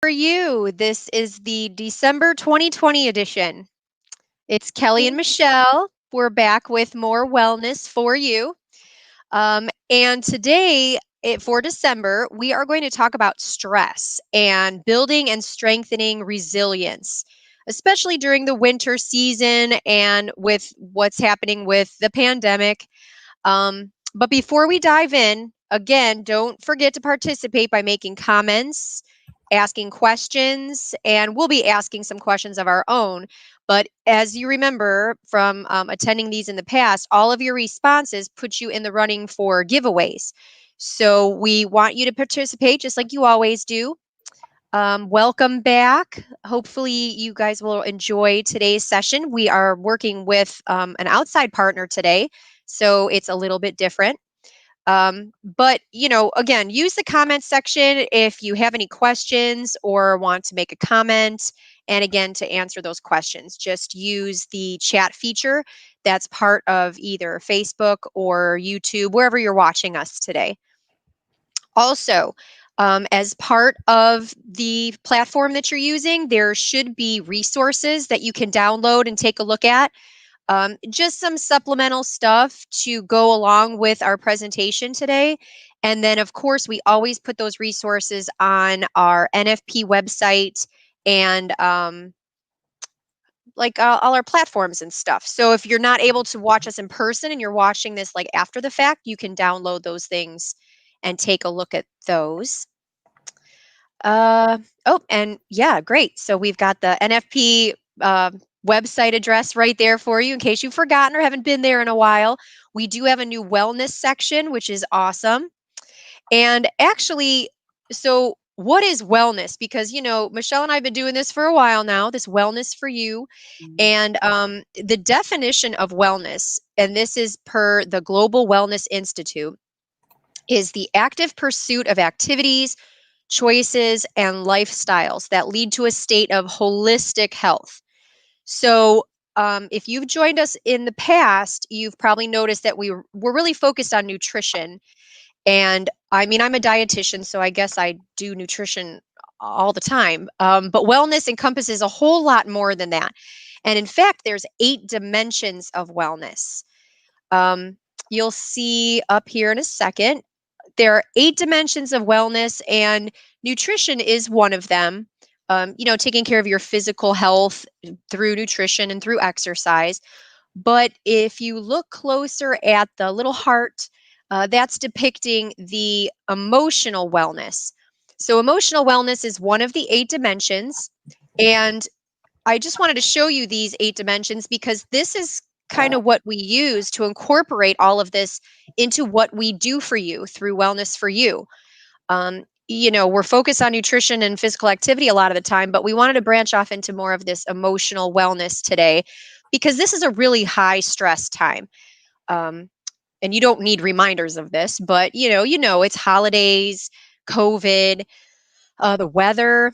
for you. This is the December 2020 edition. It's Kelly and Michelle. We're back with more wellness for you. And today, for December, we are going to talk about stress and building and strengthening resilience, especially during the winter season and with what's happening with the pandemic. But before we dive in, again, don't forget to participate by making comments, asking questions, and we'll be asking some questions of our own. But as you remember from attending these in the past, all of your responses put you in the running for giveaways. So we want you to participate just like you always do. Welcome back. Hopefully, you guys will enjoy today's session. We are working with an outside partner today, so it's a little bit different. But, again, use the comment section if you have any questions or want to make a comment. And again, to answer those questions, just use the chat feature that's part of either Facebook or YouTube, wherever you're watching us today. Also, as part of the platform that you're using, there should be resources that you can download and take a look at. Just some supplemental stuff to go along with our presentation today. And then, of course, we always put those resources on our NFP website and all our platforms and stuff. So if you're not able to watch us in person and you're watching this like after the fact, you can download those things and take a look at those. And yeah, great. So we've got the NFP website address right there for you in case you've forgotten or haven't been there in a while. We do have a new wellness section, which is awesome. And actually, so what is wellness? Because, Michelle and I have been doing this for a while now, this wellness for you. And the definition of wellness, and this is per the Global Wellness Institute, is the active pursuit of activities, choices, and lifestyles that lead to a state of holistic health. So, if you've joined us in the past, you've probably noticed that we're really focused on nutrition. And I mean, I'm a dietitian, so I guess I do nutrition all the time. But wellness encompasses a whole lot more than that. And in fact, there's 8 dimensions of wellness. You'll see up here in a second. There are 8 dimensions of wellness, and nutrition is one of them. Taking care of your physical health through nutrition and through exercise. But if you look closer at the little heart, that's depicting the emotional wellness. So, emotional wellness is one of the 8 dimensions. And I just wanted to show you these 8 dimensions because this is kind of what we use to incorporate all of this into what we do for you through Wellness for You. We're focused on nutrition and physical activity a lot of the time, but we wanted to branch off into more of this emotional wellness today because this is a really high stress time. And you don't need reminders of this, but it's holidays, COVID, the weather.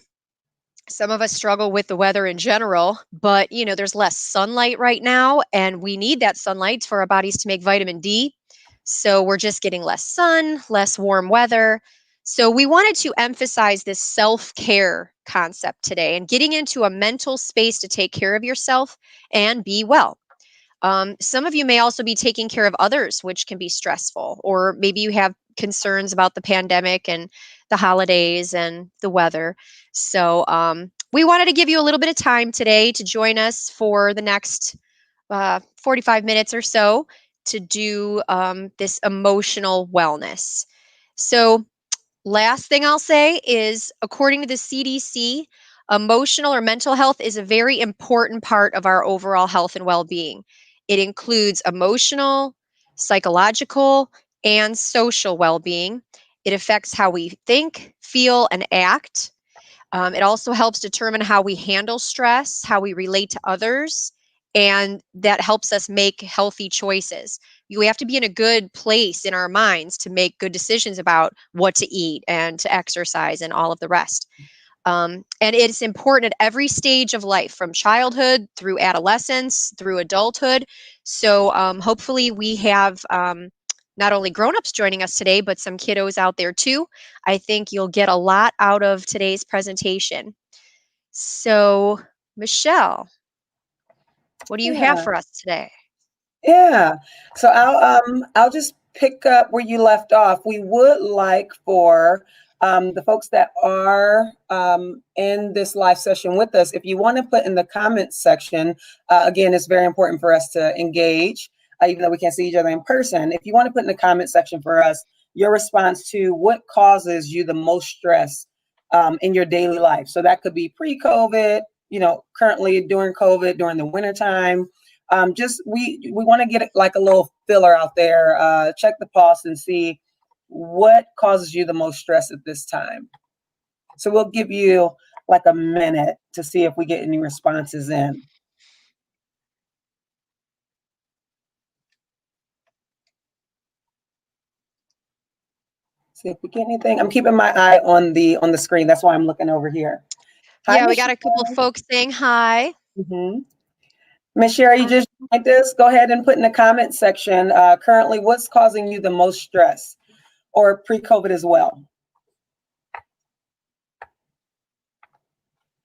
Some of us struggle with the weather in general, but there's less sunlight right now, and we need that sunlight for our bodies to make vitamin D. So we're just getting less sun, less warm weather. So we wanted to emphasize this self-care concept today and getting into a mental space to take care of yourself and be well. Some of you may also be taking care of others, which can be stressful, or maybe you have concerns about the pandemic and the holidays and the weather. So we wanted to give you a little bit of time today to join us for the next 45 minutes or so to do this emotional wellness. So last thing I'll say is, according to the CDC, emotional or mental health is a very important part of our overall health and well-being. It includes emotional, psychological, and social well-being. It affects how we think, feel, and act. It also helps determine how we handle stress, how we relate to others, and that helps us make healthy choices. We have to be in a good place in our minds to make good decisions about what to eat and to exercise and all of the rest. And it's important at every stage of life, from childhood through adolescence, through adulthood. So hopefully we have not only grown-ups joining us today, but some kiddos out there too. I think you'll get a lot out of today's presentation. So, Michelle, what do you have Yeah. for us today? Yeah. So I'll just pick up where you left off. We would like for the folks that are in this live session with us, if you want to put in the comments section, again, it's very important for us to engage, even though we can't see each other in person. If you want to put in the comment section for us your response to what causes you the most stress in your daily life. So that could be pre-COVID, currently during COVID, during the wintertime. Just we want to get like a little filler out there. Check the pulse and see what causes you the most stress at this time. So we'll give you like a minute to see if we get any responses in. See if we get anything. I'm keeping my eye on the screen. That's why I'm looking over here. Hi, Yeah, we got Michelle. a couple folks saying hi. Mm-hmm. Miss Sherry, you just joined us. Go ahead and put in the comment section. Currently, what's causing you the most stress, or pre-COVID as well?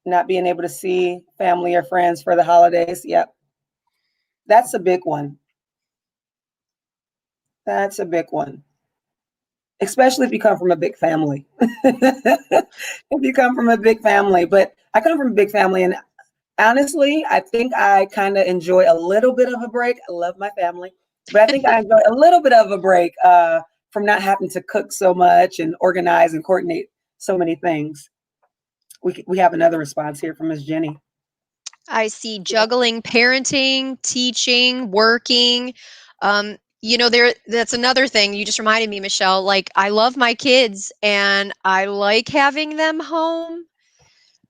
Not being able to see family or friends for the holidays. Yep. That's a big one. That's a big one. Especially if you come from a big family. If you come from a big family. But I come from a big family, and honestly, I think I kind of enjoy a little bit of a break. I love my family, but I think I enjoy a little bit of a break from not having to cook so much and organize and coordinate so many things. We have another response here from Miss Jenny. I see juggling parenting, teaching, working. That's another thing. You just reminded me, Michelle. Like, I love my kids and I like having them home,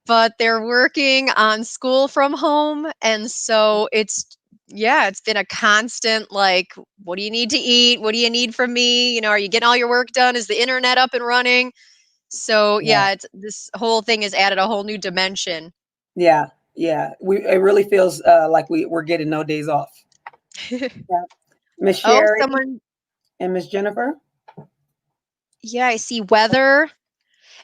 but they're working on school from home. And so it's been a constant, like, what do you need to eat? What do you need from me? Are you getting all your work done? Is the internet up and running? So Yeah, yeah, this whole thing has added a whole new dimension. yeah, yeah. It really feels like we're getting no days off. Yeah. Miss Oh, Sherry someone, and Miss Jennifer. yeah, I see weather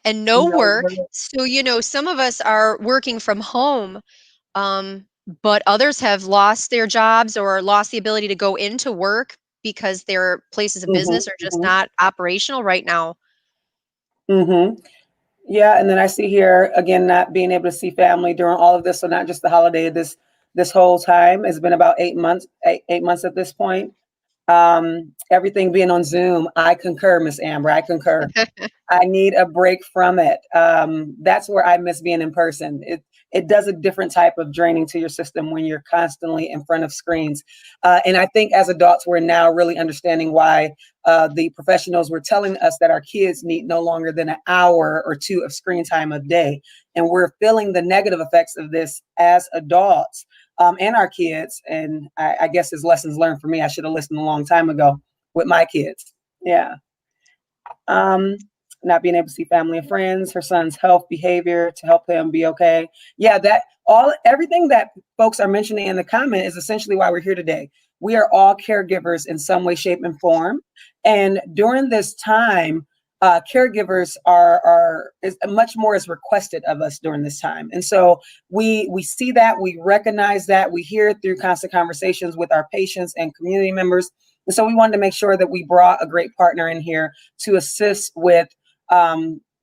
and no No. work. So, some of us are working from home, um, but others have lost their jobs or lost the ability to go into work because their places of Mm-hmm, business are just mm-hmm, not operational right now. mm-hmm. Yeah, and then I see here again not being able to see family during all of this. So not just the holiday. This whole time it's been about 8 months. 8 months at this point. Everything being on Zoom. I concur, Miss Amber. I concur. I need a break from it. That's where I miss being in person. It does a different type of draining to your system when you're constantly in front of screens. And I think as adults, we're now really understanding why the professionals were telling us that our kids need no longer than an hour or two of screen time a day. And we're feeling the negative effects of this as adults and our kids. And I guess as lessons learned for me, I should have listened a long time ago with my kids. Yeah. Um, Not being able to see family and friends, her son's health behavior to help him be okay. Yeah, everything that folks are mentioning in the comment is essentially why we're here today. We are all caregivers in some way, shape, and form. And during this time, caregivers are is much more is requested of us during this time. And so we see that, we recognize that, we hear it through constant conversations with our patients and community members. And so we wanted to make sure that we brought a great partner in here to assist with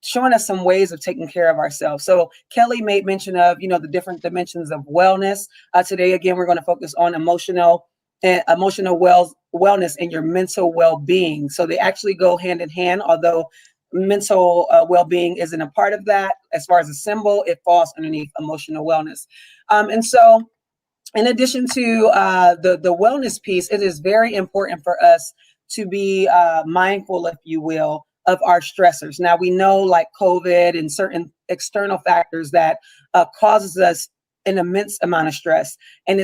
showing us some ways of taking care of ourselves. So Kelly made mention of, the different dimensions of wellness. Today, again, we're going to focus on emotional wellness and your mental well-being. So they actually go hand in hand, although mental well-being isn't a part of that. As far as a symbol, it falls underneath emotional wellness. And so in addition to the wellness piece, it is very important for us to be mindful, if you will, of our stressors. Now we know, like COVID and certain external factors, that causes us an immense amount of stress, and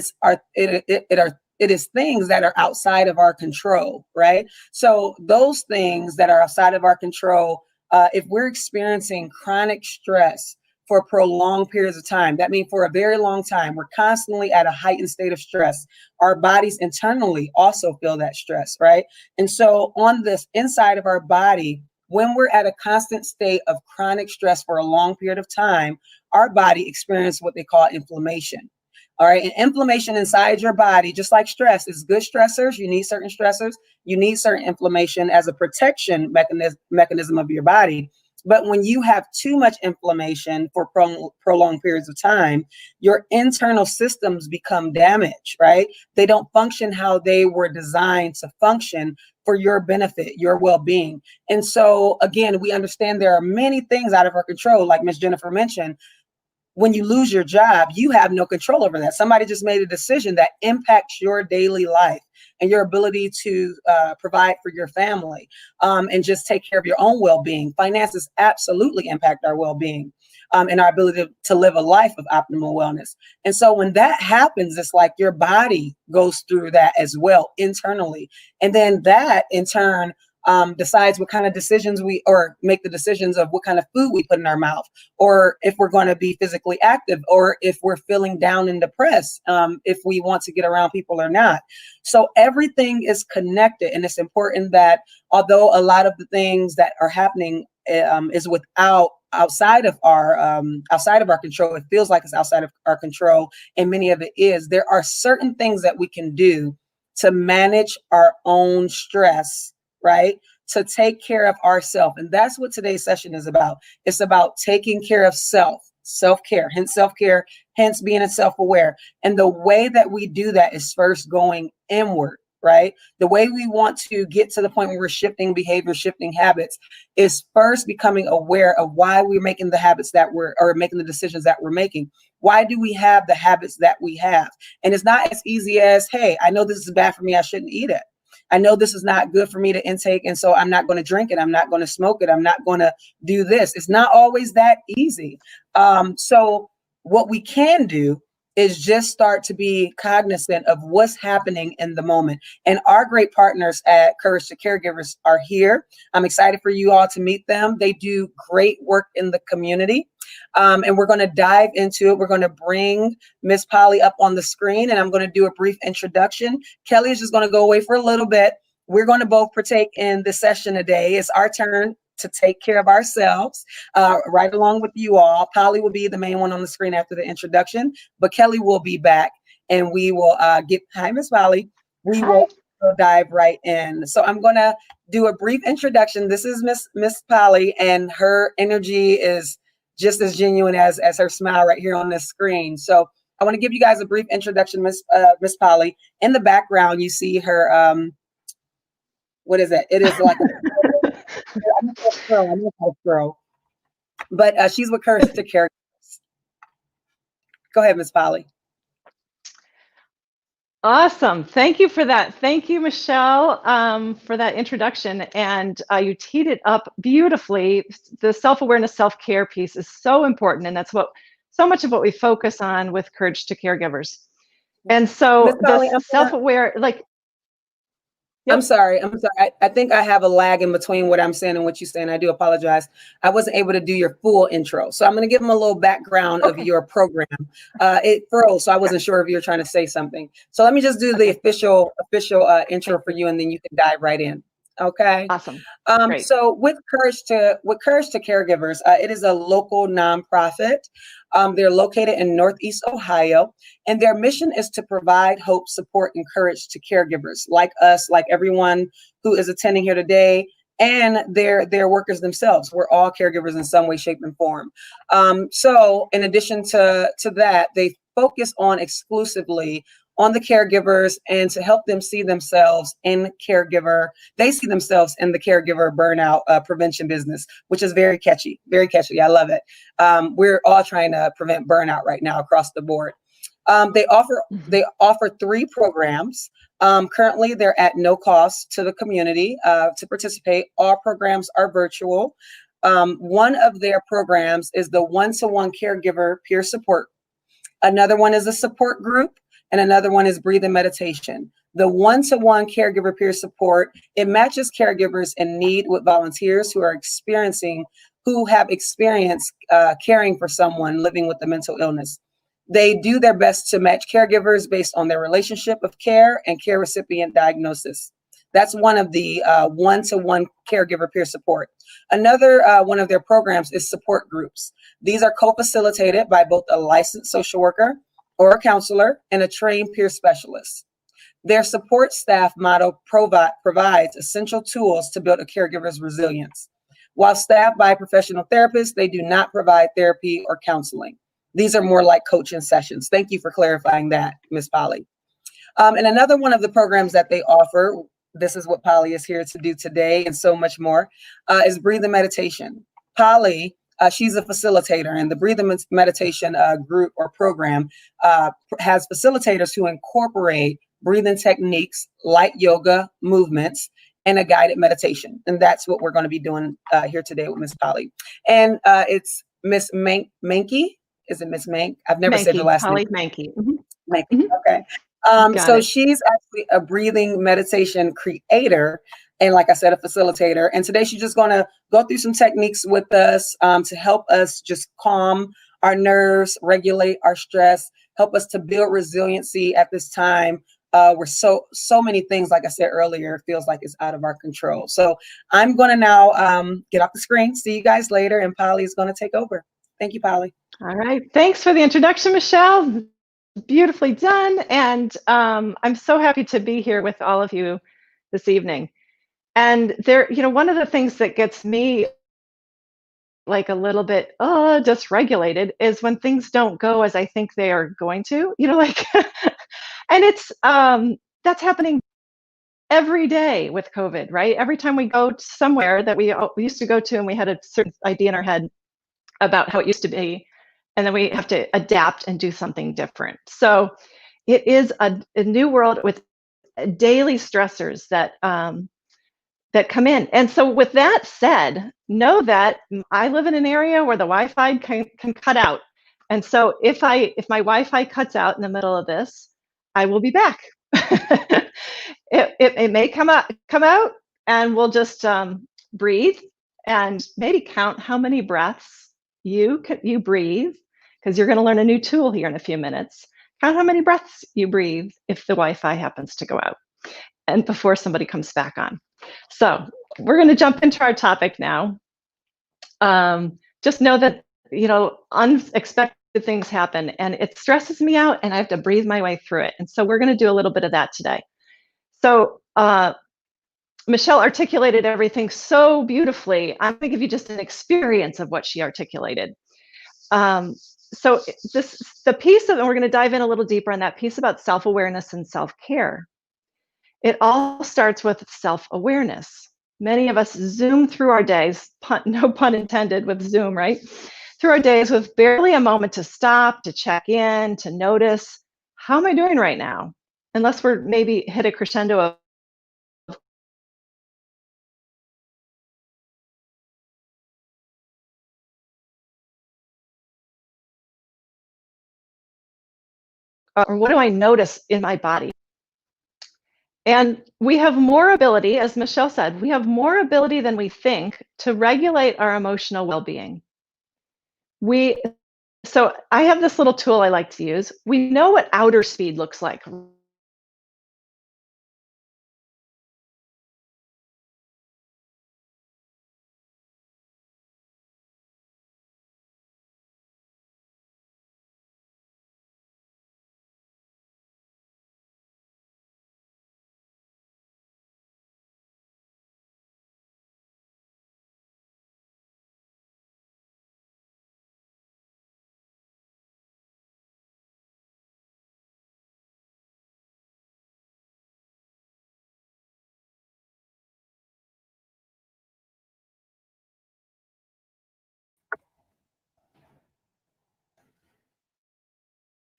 it is things that are outside of our control, right? So those things that are outside of our control, if we're experiencing chronic stress for prolonged periods of time. That means for a very long time, we're constantly at a heightened state of stress. Our bodies internally also feel that stress, right? And so on this inside of our body, when we're at a constant state of chronic stress for a long period of time, our body experiences what they call inflammation. All right. And inflammation inside your body, just like stress, is good stressors. You need certain stressors. You need certain inflammation as a protection mechanism of your body. But when you have too much inflammation for prolonged periods of time, your internal systems become damaged, right? They don't function how they were designed to function for your benefit, your well-being. And so, again, we understand there are many things out of our control, like Ms. Jennifer mentioned. When you lose your job, you have no control over that. Somebody just made a decision that impacts your daily life and your ability to provide for your family, and just take care of your own well-being. Finances absolutely impact our well-being, and our ability to live a life of optimal wellness. And so when that happens, it's like your body goes through that as well internally. And then that in turn decides what kind of decisions or make the decisions of what kind of food we put in our mouth, or if we're going to be physically active, or if we're feeling down and depressed, if we want to get around people or not. So everything is connected, and it's important that although a lot of the things that are happening is outside of our control, it feels like it's outside of our control, and many of it is. There are certain things that we can do to manage our own stress, right? To take care of ourselves. And that's what today's session is about. It's about taking care of self-care, hence self-care, hence being self-aware. And the way that we do that is first going inward, right? The way we want to get to the point where we're shifting behavior, shifting habits, is first becoming aware of why we're making the habits or making the decisions that we're making. Why do we have the habits that we have? And it's not as easy as, hey, I know this is bad for me, I shouldn't eat it. I know this is not good for me to intake, and so I'm not going to drink it. I'm not going to smoke it. I'm not going to do this. It's not always that easy. So what we can do is just start to be cognizant of what's happening in the moment. And our great partners at Courage to Caregivers are here. I'm excited for you all to meet them. They do great work in the community. And we're going to dive into it. We're going to bring Miss Polly up on the screen, and I'm going to do a brief introduction. Kelly is just going to go away for a little bit. We're going to both partake in the session today. It's our turn to take care of ourselves, right along with you all. Polly will be the main one on the screen after the introduction, but Kelly will be back, and we will hi, Miss Polly. We will dive right in. So I'm going to do a brief introduction. This is Miss Polly, and her energy is just as genuine as her smile right here on the screen. So I want to give you guys a brief introduction, Miss Polly. In the background, you see her, what is it? It is like I'm a girl, but she's with Courage to Caregivers. Go ahead, Miss Polly. Awesome. Thank you for that. Thank you, Michelle, for that introduction. And you teed it up beautifully. The self-awareness, self-care piece is so important. And that's so much of what we focus on with Courage to Caregivers. And so the self-aware, Yep. I'm sorry. I think I have a lag in between what I'm saying and what you're saying. I do apologize. I wasn't able to do your full intro. So I'm going to give them a little background of your program. It froze, so I wasn't sure if you were trying to say something. So let me just do the official intro for you, and then you can dive right in. Okay. Awesome. So with Courage to Caregivers, it is a local nonprofit. They're located in Northeast Ohio, and their mission is to provide hope, support, and courage to caregivers like us, like everyone who is attending here today, and their workers themselves. We're all caregivers in some way, shape, and form. So in addition to that, they focus on exclusively on the caregivers and to help them see themselves in the caregiver burnout prevention business, which is very catchy, very catchy. I love it. We're all trying to prevent burnout right now across the board. They offer 3 programs. Currently, they're at no cost to the community to participate. All programs are virtual. One of their programs is the one-to-one caregiver peer support. Another one is a support group, and another one is breathing meditation. The one-to-one caregiver peer support, it matches caregivers in need with volunteers who are experiencing who have experience caring for someone living with a mental illness. They do their best to match caregivers based on their relationship of care and care recipient diagnosis. That's one of the one-to-one caregiver peer support. Another one of their programs is support groups. These are co-facilitated by both a licensed social worker or a counselor and a trained peer specialist. Their support staff model provides essential tools to build a caregiver's resilience. While staffed by professional therapists, they do not provide therapy or counseling. These are more like coaching sessions. Thank you for clarifying that, Ms. Polly. And another one of the programs that they offer, this is what Polly is here to do today and so much more, is breathing meditation. Polly, she's a facilitator, and the breathing meditation group or program has facilitators who incorporate breathing techniques, light yoga movements, and a guided meditation. And that's what we're going to be doing here today with Miss Polly. And it's Miss Manke. Is it Miss Manke? I've never said your last Polly name. Manke. Manke. Okay. So she's actually a breathing meditation creator, and like I said, a facilitator. And today she's just going to go through some techniques with us to help us just calm our nerves, regulate our stress, help us to build resiliency at this time where so many things, like I said earlier, feels like it's out of our control. So I'm going to now get off the screen. See you guys later, and Polly is going to take over. Thank you, Polly. All right. Thanks for the introduction, Michelle. Beautifully done. And I'm so happy to be here with all of you this evening. And there, one of the things that gets me like a little bit dysregulated is when things don't go as I think they are going to, and it's that's happening every day with COVID, right? Every time we go somewhere that we used to go to and we had a certain idea in our head about how it used to be, and then we have to adapt and do something different. So it is a new world with daily stressors that come in. And so with that said, know that I live in an area where the Wi-Fi can cut out. And so if my Wi-Fi cuts out in the middle of this, I will be back. it may come out, and we'll just breathe and maybe count how many breaths you breathe, because you're going to learn a new tool here in a few minutes. Count how many breaths you breathe if the Wi-Fi happens to go out and before somebody comes back on. So we're going to jump into our topic now. Just know that, unexpected things happen, and it stresses me out, and I have to breathe my way through it. And so we're going to do a little bit of that today. So Michelle articulated everything so beautifully. I'm going to give you just an experience of what she articulated. So the piece of, and we're going to dive in a little deeper on that piece about self-awareness and self-care. It all starts with self-awareness. Many of us zoom through our days, no pun intended with Zoom, right? Through our days with barely a moment to stop, to check in, to notice, how am I doing right now? Unless we're maybe hit a crescendo of or what do I notice in my body? And we have more ability, as Michelle said, we have more ability than we think to regulate our emotional well-being. So I have this little tool I like to use. We know what outer speed looks like.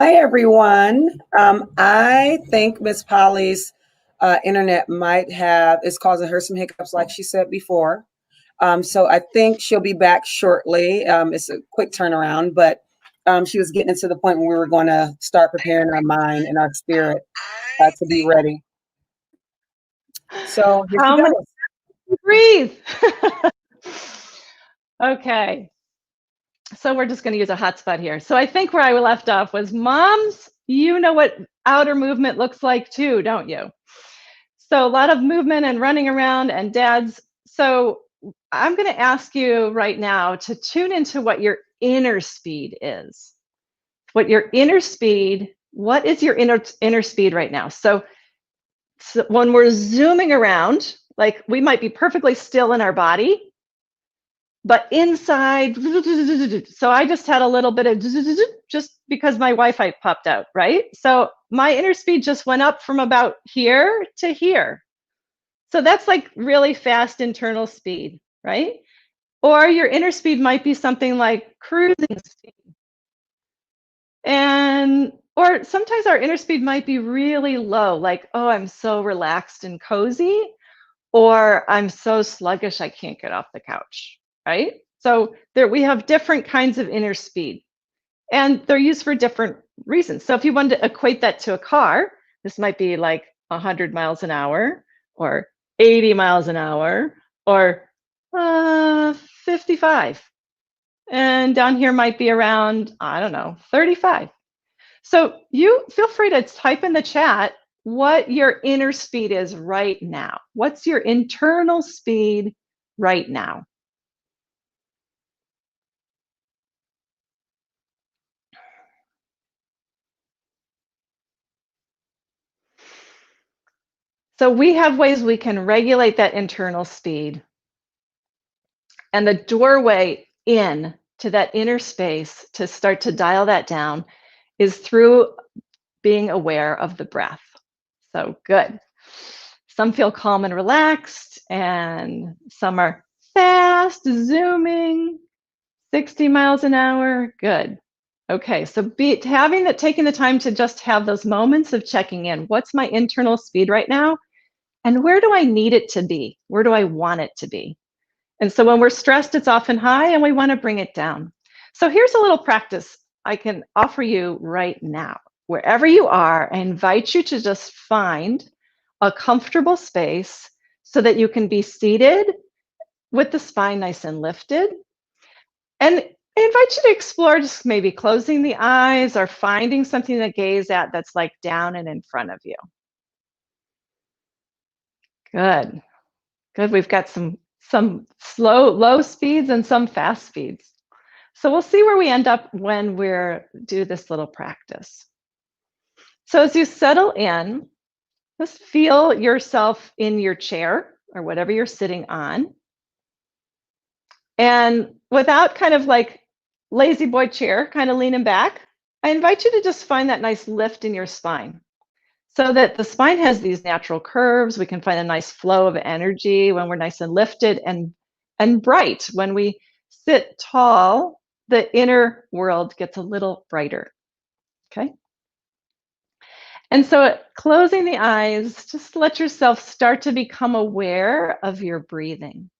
Hi, everyone. I think Miss Polly's internet is causing her some hiccups, like she said before. So I think she'll be back shortly. It's a quick turnaround, but she was getting to the point where we were going to start preparing our mind and our spirit to be ready. So here she goes. Breathe. Okay. So we're just going to use a hotspot here. So I think where I left off was moms, you know what outer movement looks like too, don't you? So a lot of movement and running around, and dads. So I'm going to ask you right now to tune into what your inner speed is. What your inner speed, what is your inner speed right now? So when we're zooming around, like we might be perfectly still in our body, but inside, so I just had a little bit of just because my Wi-Fi popped out, right? So my inner speed just went up from about here to here. So that's like really fast internal speed, right? Or your inner speed might be something like cruising speed. And or sometimes our inner speed might be really low, like, oh, I'm so relaxed and cozy, or I'm so sluggish I can't get off the couch, right? So there we have different kinds of inner speed, and they're used for different reasons. So if you wanted to equate that to a car, this might be like 100 miles an hour or 80 miles an hour or 55. And down here might be around, I don't know, 35. So you feel free to type in the chat what your inner speed is right now. What's your internal speed right now? So we have ways we can regulate that internal speed. And the doorway in to that inner space to start to dial that down is through being aware of the breath. So good. Some feel calm and relaxed, and some are fast, zooming, 60 miles an hour. Good. Okay, so taking the time to just have those moments of checking in. What's my internal speed right now? And where do I need it to be? Where do I want it to be? And so when we're stressed, it's often high and we want to bring it down. So here's a little practice I can offer you right now. Wherever you are, I invite you to just find a comfortable space so that you can be seated with the spine nice and lifted. And I invite you to explore just maybe closing the eyes or finding something to gaze at that's like down and in front of you. Good. Good. We've got some low speeds and some fast speeds. So we'll see where we end up when we're do this little practice. So as you settle in, just feel yourself in your chair or whatever you're sitting on. And without kind of like lazy boy chair, kind of leaning back, I invite you to just find that nice lift in your spine so that the spine has these natural curves. We can find a nice flow of energy when we're nice and lifted and bright. When we sit tall, the inner world gets a little brighter. Okay. And so closing the eyes, just let yourself start to become aware of your breathing.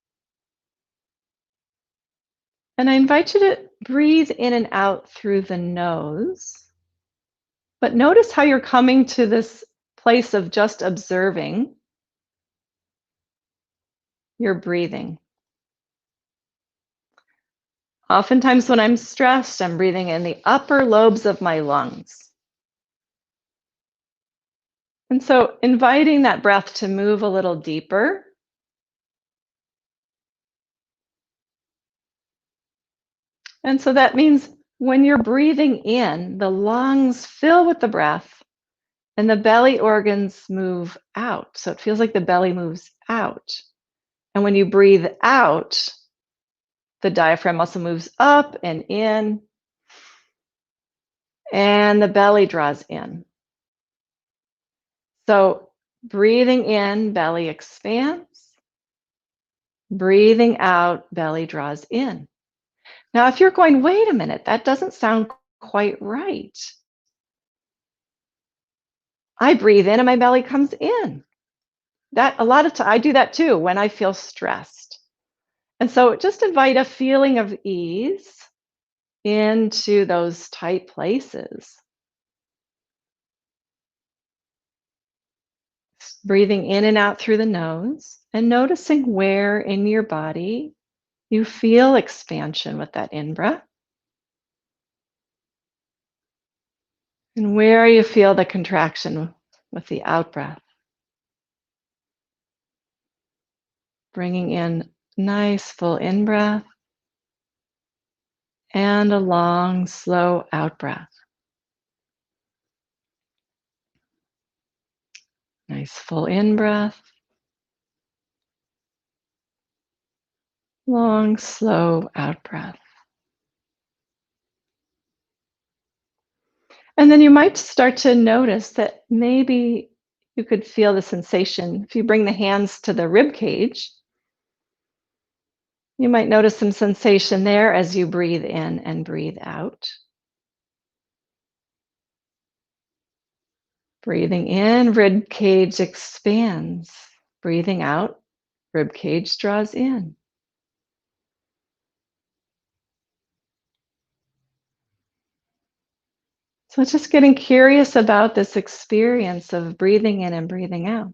And I invite you to breathe in and out through the nose. But notice how you're coming to this place of just observing your breathing. Oftentimes when I'm stressed, I'm breathing in the upper lobes of my lungs. And so inviting that breath to move a little deeper. And so that means when you're breathing in, the lungs fill with the breath and the belly organs move out. So it feels like the belly moves out. And when you breathe out, the diaphragm muscle moves up and in, and the belly draws in. So breathing in, belly expands. Breathing out, belly draws in. Now, if you're going, wait a minute, that doesn't sound quite right. I breathe in and my belly comes in. That a lot of times I do that too when I feel stressed. And so just invite a feeling of ease into those tight places. Breathing in and out through the nose and noticing where in your body You feel expansion with that in-breath. And where you feel the contraction with the out-breath. Bringing in nice full in-breath and a long, slow out-breath. Nice full in-breath. Long, slow out-breath. And then you might start to notice that maybe you could feel the sensation. If you bring the hands to the rib cage, you might notice some sensation there as you breathe in and breathe out. Breathing in, rib cage expands. Breathing out, rib cage draws in. So just getting curious about this experience of breathing in and breathing out.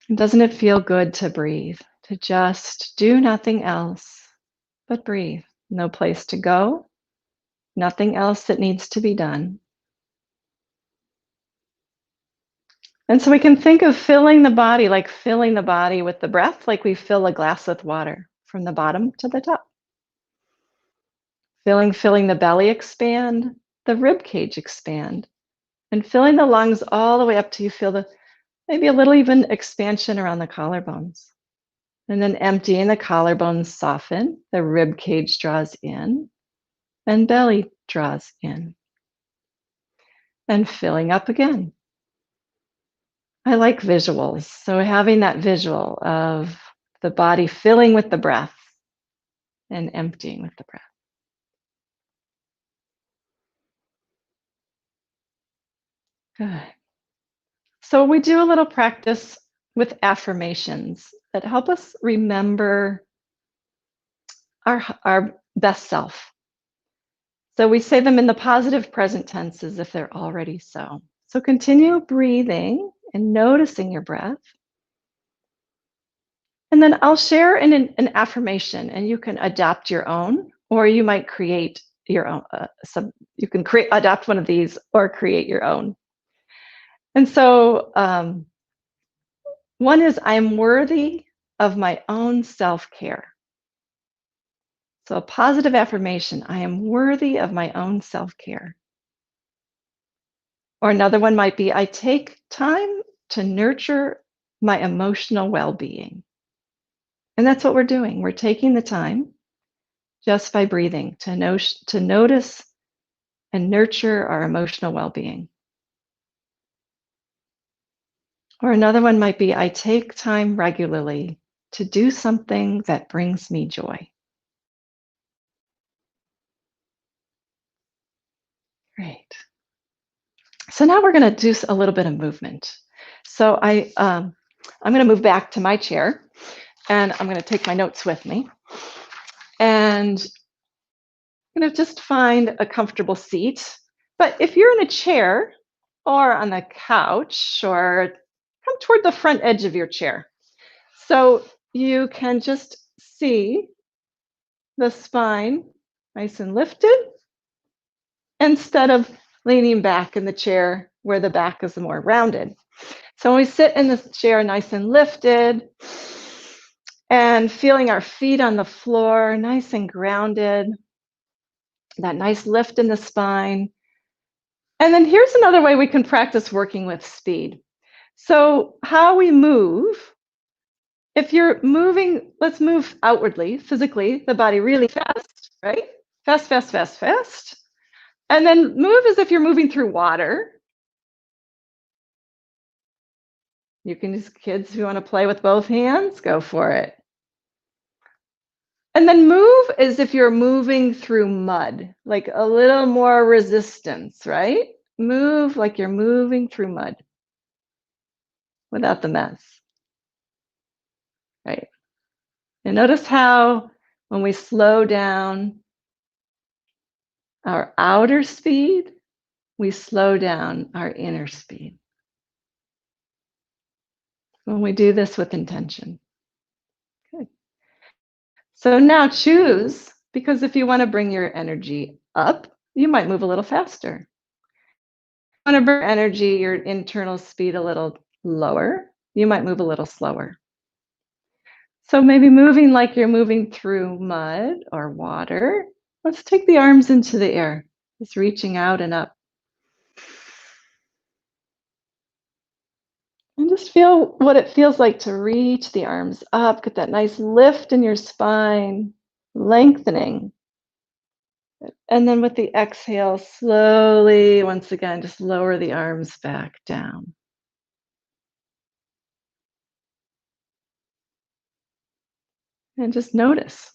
And doesn't it feel good to breathe? To just do nothing else but breathe. No place to go, nothing else that needs to be done. And so we can think of filling the body, like filling the body with the breath, like we fill a glass with water from the bottom to the top. Filling the belly expand, the rib cage expand, and filling the lungs all the way up till you feel the maybe a little even expansion around the collarbones. And then emptying the collarbones soften, the rib cage draws in, and belly draws in. And filling up again. I like visuals. So having that visual of the body filling with the breath and emptying with the breath. Good. So we do a little practice with affirmations that help us remember our best self. So we say them in the positive present tense as if they're already so. So continue breathing and noticing your breath. And then I'll share an affirmation, and you can adapt your own, or you might create your own. You can adapt one of these or create your own. And so one is, I'm worthy of my own self-care. So a positive affirmation, I am worthy of my own self-care. Or another one might be, I take time to nurture my emotional well-being. And that's what we're doing. We're taking the time just by breathing to notice and nurture our emotional well-being. Or another one might be, I take time regularly to do something that brings me joy. Great. So now we're going to do a little bit of movement. So I'm going to move back to my chair, and I'm going to take my notes with me. And I'm going to just find a comfortable seat. But if you're in a chair or on the couch, or come toward the front edge of your chair, so you can just see the spine nice and lifted instead of leaning back in the chair where the back is more rounded. So when we sit in this chair nice and lifted and feeling our feet on the floor, nice and grounded, that nice lift in the spine. And then here's another way we can practice working with speed. So how we move, if you're moving, let's move outwardly, physically, the body really fast, right? Fast, fast, fast, fast. And then move as if you're moving through water. You can use, kids who want to play with both hands, go for it. And then move as if you're moving through mud, like a little more resistance, right? Move like you're moving through mud without the mess, right? And notice how when we slow down our outer speed, we slow down our inner speed. When we do this with intention. Good. So now choose, because if you want to bring your energy up, you might move a little faster. If you want to bring energy, your internal speed a little lower, you might move a little slower. So maybe moving like you're moving through mud or water. Let's take the arms into the air, just reaching out and up. And just feel what it feels like to reach the arms up, get that nice lift in your spine, lengthening. And then with the exhale, slowly, once again, just lower the arms back down. And just notice.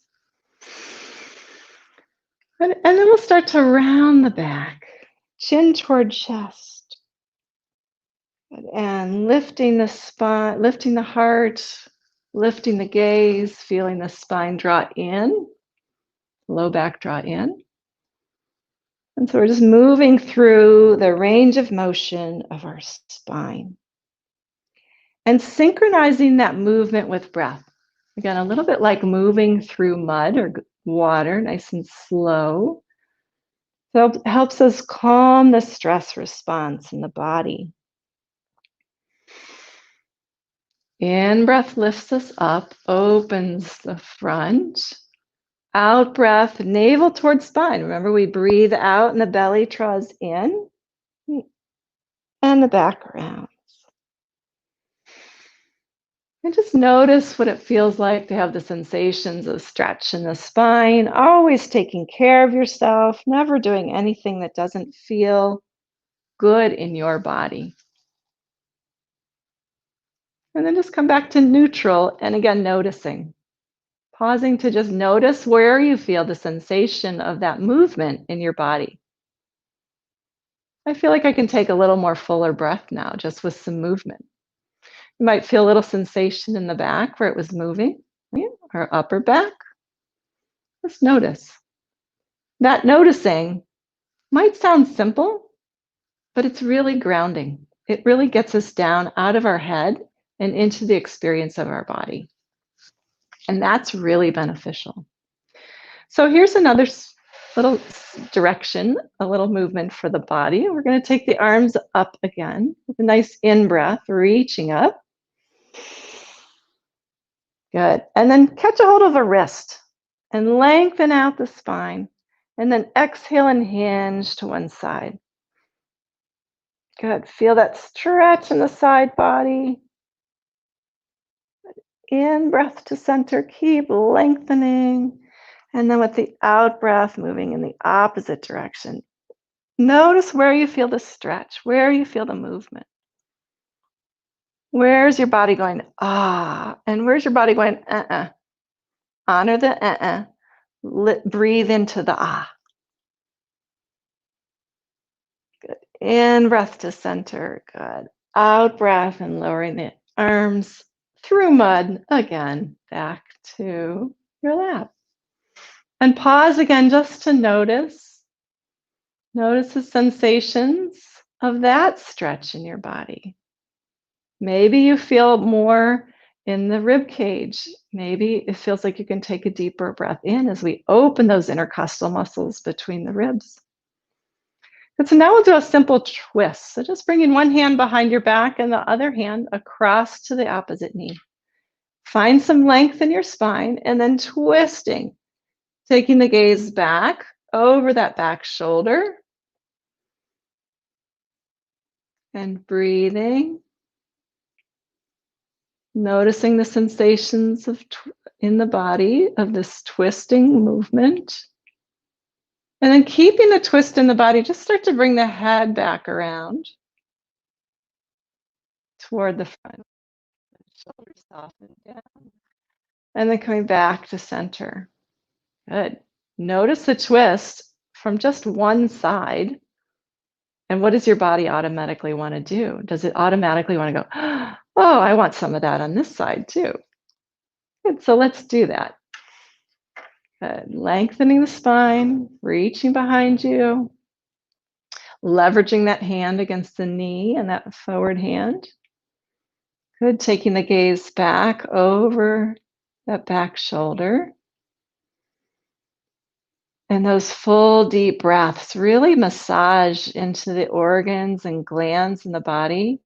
And then we'll start to round the back, chin toward chest. And lifting the spine, lifting the heart, lifting the gaze, feeling the spine draw in, low back draw in. And so we're just moving through the range of motion of our spine and synchronizing that movement with breath. Again, a little bit like moving through mud or water, nice and slow. So it helps us calm the stress response in the body. In breath lifts us up, opens the front. Out breath, navel towards spine. Remember, we breathe out and the belly draws in and the back around. And just notice what it feels like to have the sensations of stretch in the spine, always taking care of yourself, never doing anything that doesn't feel good in your body. And then just come back to neutral and again, noticing. Pausing to just notice where you feel the sensation of that movement in your body. I feel like I can take a little more fuller breath now, just with some movement. You might feel a little sensation in the back where it was moving, right? Or upper back. Just notice. That noticing might sound simple, but it's really grounding. It really gets us down out of our head and into the experience of our body. And that's really beneficial. So here's another little direction, a little movement for the body. We're going to take the arms up again with a nice in-breath, reaching up. Good. And then catch a hold of a wrist and lengthen out the spine. And then exhale and hinge to one side. Good. Feel that stretch in the side body. In breath to center, keep lengthening. And then with the out breath, moving in the opposite direction. Notice where you feel the stretch, where you feel the movement. Where's your body going, ah? And where's your body going, uh-uh? Honor the uh-uh. Breathe into the ah. Good. In breath to center. Good. Out breath and lowering the arms through mud again, back to your lap. And pause again just to notice. Notice the sensations of that stretch in your body. Maybe you feel more in the rib cage. Maybe it feels like you can take a deeper breath in as we open those intercostal muscles between the ribs. And so now we'll do a simple twist. So just bringing one hand behind your back and the other hand across to the opposite knee. Find some length in your spine and then twisting. Taking the gaze back over that back shoulder. And breathing. Noticing the sensations of in the body of this twisting movement. And then keeping the twist in the body, just start to bring the head back around toward the front. Shoulders soften down. And then coming back to center. Good. Notice the twist from just one side. And what does your body automatically want to do? Does it automatically want to go, oh, I want some of that on this side too? Good. So let's do that. Good. Lengthening the spine, reaching behind you, leveraging that hand against the knee and that forward hand. Good. Taking the gaze back over that back shoulder. And those full deep breaths really massage into the organs and glands in the body.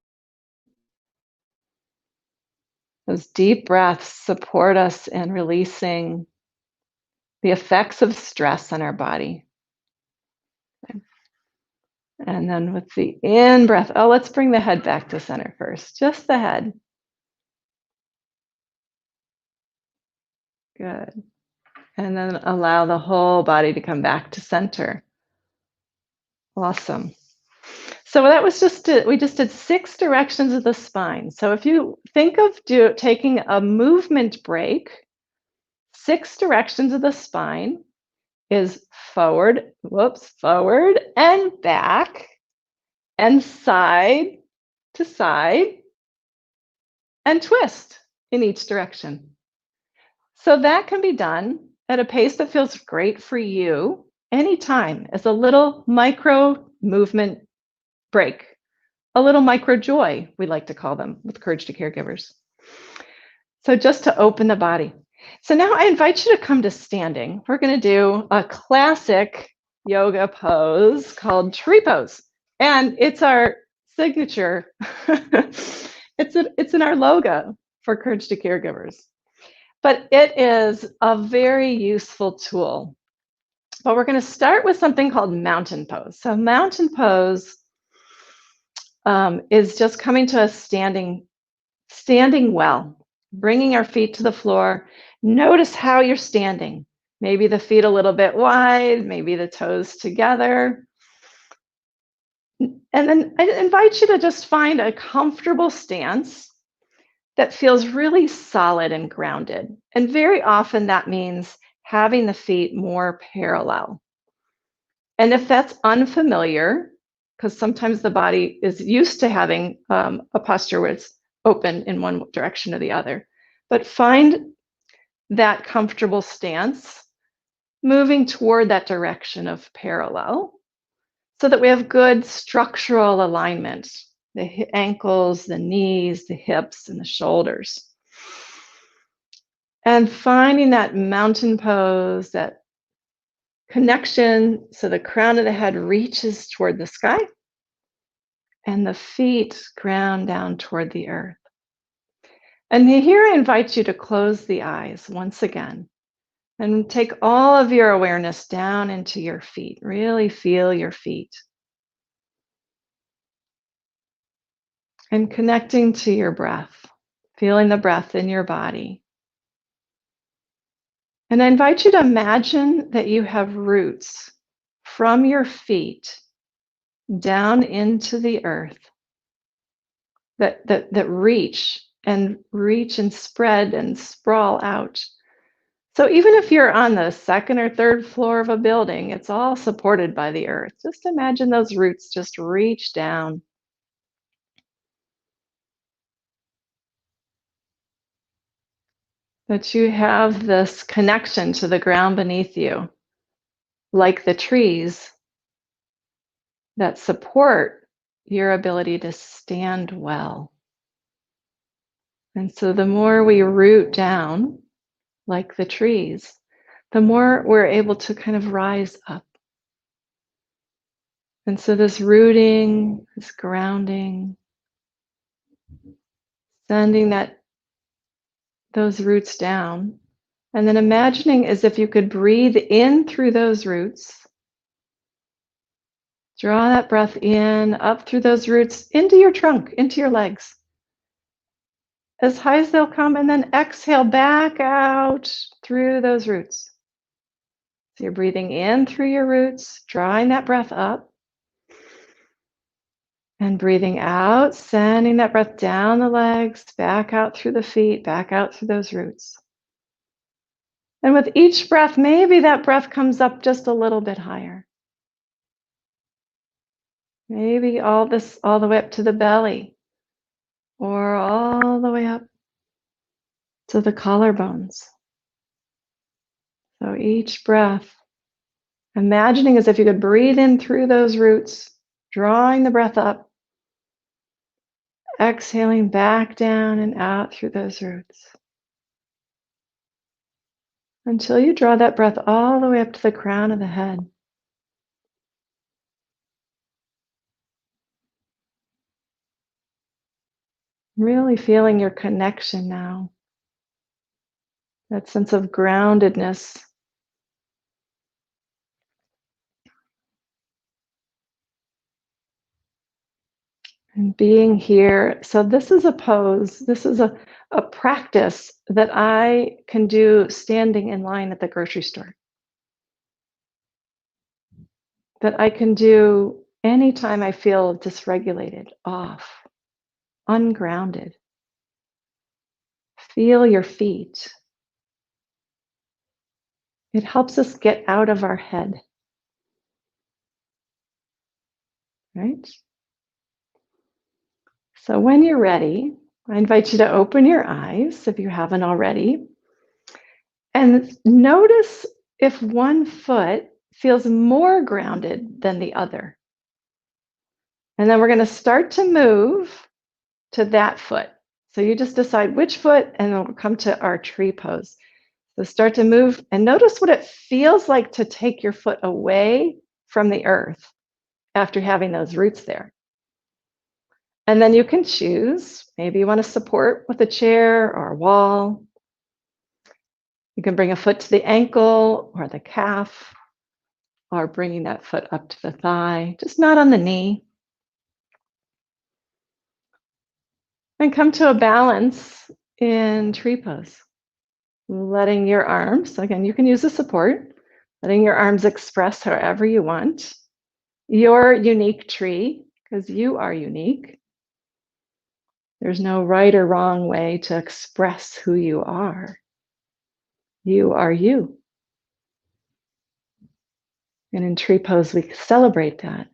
Those deep breaths support us in releasing the effects of stress on our body. And then with the in breath, let's bring the head back to center first, just the head. Good. And then allow the whole body to come back to center. Awesome. So that was we just did 6 directions of the spine. So if you think of taking a movement break, 6 directions of the spine is forward and back and side to side and twist in each direction. So that can be done at a pace that feels great for you anytime as a little micro movement break, a little micro joy, we like to call them with Courage to Caregivers. So just to open the body. So now I invite you to come to standing. We're going to do a classic yoga pose called tree pose. And it's our signature. It's in our logo for Courage to Caregivers. But it is a very useful tool. But we're going to start with something called mountain pose. So mountain pose is just coming to us standing well, bringing our feet to the floor. Notice how you're standing. Maybe the feet a little bit wide, maybe the toes together. And then I invite you to just find a comfortable stance that feels really solid and grounded. And very often that means having the feet more parallel. And if that's unfamiliar, because sometimes the body is used to having a posture where it's open in one direction or the other, but find that comfortable stance, moving toward that direction of parallel so that we have good structural alignment, the ankles, the knees, the hips, and the shoulders. And finding that mountain pose, that connection so the crown of the head reaches toward the sky and the feet ground down toward the earth. And here I invite you to close the eyes once again and take all of your awareness down into your feet. Really feel your feet. And connecting to your breath, feeling the breath in your body. And I invite you to imagine that you have roots from your feet down into the earth that reach and spread and sprawl out. So even if you're on the second or third floor of a building, it's all supported by the earth. Just imagine those roots just reach down. That you have this connection to the ground beneath you, like the trees that support your ability to stand well. And so the more we root down, like the trees, the more we're able to kind of rise up. And so this rooting, this grounding, sending those roots down, and then imagining as if you could breathe in through those roots. Draw that breath in, up through those roots, into your trunk, into your legs, as high as they'll come, and then exhale back out through those roots. So you're breathing in through your roots, drawing that breath up, and breathing out, sending that breath down the legs, back out through the feet, back out through those roots. And with each breath, maybe that breath comes up just a little bit higher. Maybe all the way up to the belly, or all the way up to the collarbones. So each breath, imagining as if you could breathe in through those roots, drawing the breath up, exhaling back down and out through those roots. until you draw that breath all the way up to the crown of the head. Really feeling your connection now, that sense of groundedness. And being here. So this is a pose, this is a practice that I can do standing in line at the grocery store. That I can do anytime I feel dysregulated, off, ungrounded. Feel your feet. It helps us get out of our head. Right? So when you're ready, I invite you to open your eyes if you haven't already. And notice if one foot feels more grounded than the other. And then we're going to start to move to that foot. So you just decide which foot, and then we'll come to our tree pose. So start to move and notice what it feels like to take your foot away from the earth after having those roots there. And then you can choose, maybe you want to support with a chair or a wall. You can bring a foot to the ankle or the calf, or bringing that foot up to the thigh, just not on the knee. And come to a balance in tree pose. Letting your arms, again, you can use the support, letting your arms express however you want. Your unique tree, because you are unique. There's no right or wrong way to express who you are. You are you. And in tree pose, we celebrate that.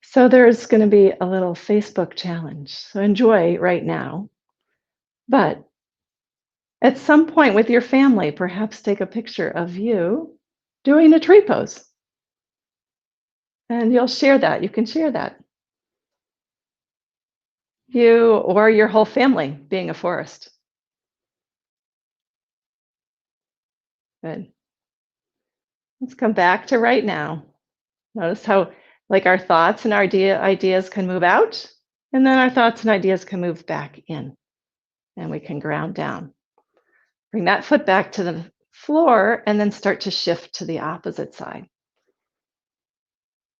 So there's going to be a little Facebook challenge. So enjoy right now. But at some point with your family, perhaps take a picture of you doing a tree pose. And you'll share that. You can share that. You or your whole family being a forest. Good. Let's come back to right now. Notice how like our thoughts and our ideas can move out, and then our thoughts and ideas can move back in, and we can ground down. Bring that foot back to the floor and then start to shift to the opposite side.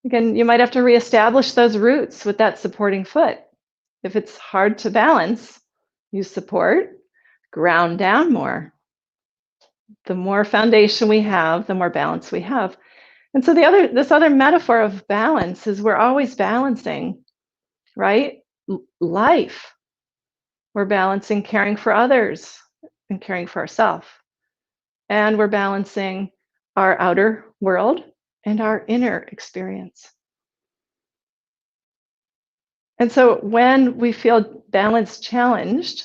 Again, you might have to reestablish those roots with that supporting foot. If it's hard to balance, you support, ground down more. The more foundation we have, the more balance we have. And so this other metaphor of balance is we're always balancing, right? Life. We're balancing caring for others and caring for ourselves. And we're balancing our outer world and our inner experience. And so when we feel balance challenged,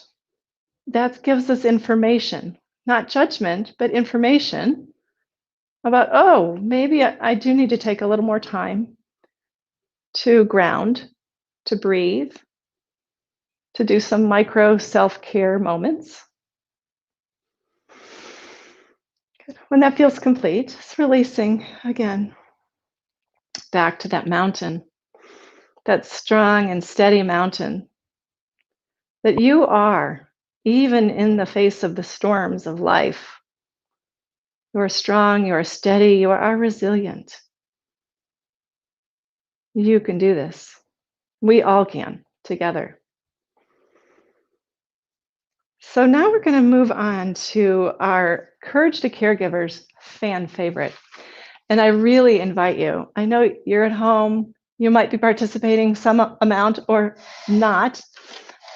that gives us information, not judgment, but information about, oh, maybe I do need to take a little more time to ground, to breathe, to do some micro self-care moments. When that feels complete, it's releasing again back to that mountain, that strong and steady mountain that you are, even in the face of the storms of life. You are strong, you are steady, you are resilient. You can do this. We all can together. So now we're going to move on to our Courage to Caregivers fan favorite. And I really invite you. I know you're at home, you might be participating some amount or not,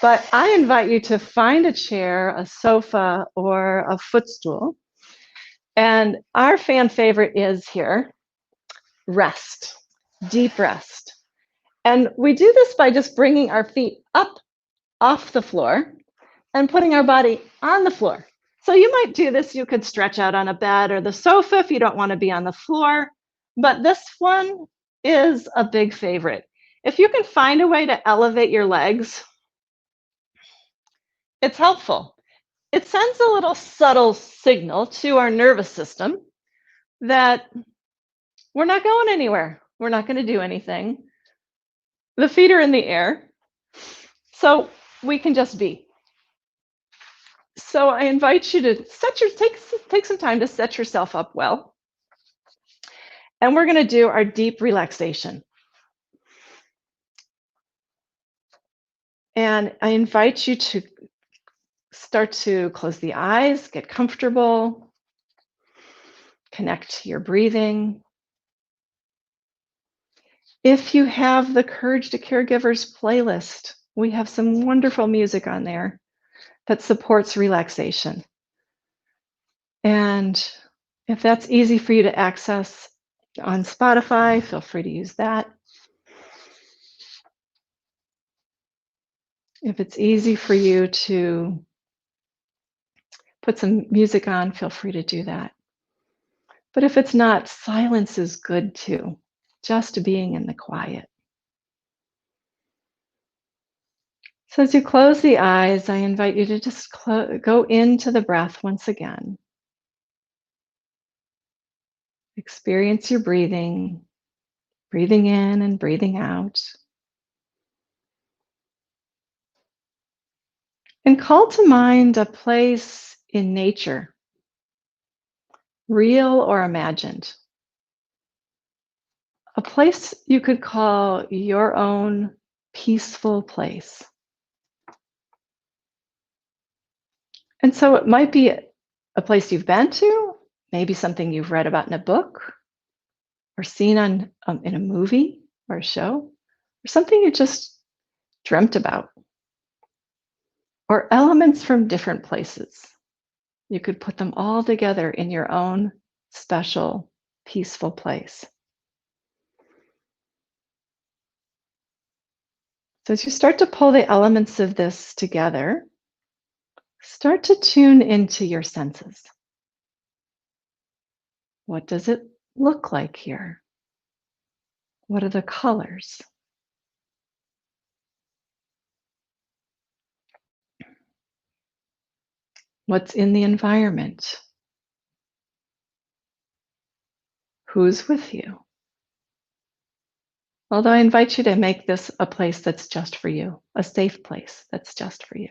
but I invite you to find a chair, a sofa, or a footstool. And our fan favorite is here, rest, deep rest. And we do this by just bringing our feet up off the floor and putting our body on the floor. So you might do this, you could stretch out on a bed or the sofa if you don't want to be on the floor, but this one is a big favorite. If you can find a way to elevate your legs, it's helpful. it sends a little subtle signal to our nervous system that we're not going anywhere. We're not going to do anything. The feet are in the air, so we can just be. So I invite you to take some time to set yourself up well. And we're going to do our deep relaxation. And I invite you to start to close the eyes, get comfortable, connect to your breathing. If you have the Courage to Caregivers playlist, we have some wonderful music on there that supports relaxation. And if that's easy for you to access on Spotify, feel free to use that. If it's easy for you to put some music on, feel free to do that. But if it's not, silence is good too, just being in the quiet. So as you close the eyes, I invite you to just go into the breath once again. Experience your breathing, breathing in and breathing out. And call to mind a place in nature, real or imagined. A place you could call your own peaceful place. And so it might be a place you've been to, maybe something you've read about in a book or seen on in a movie or a show, or something you just dreamt about, or elements from different places. You could put them all together in your own special, peaceful place. So as you start to pull the elements of this together, start to tune into your senses. What does it look like here? What are the colors? What's in the environment? Who's with you? Although I invite you to make this a place that's just for you, a safe place that's just for you.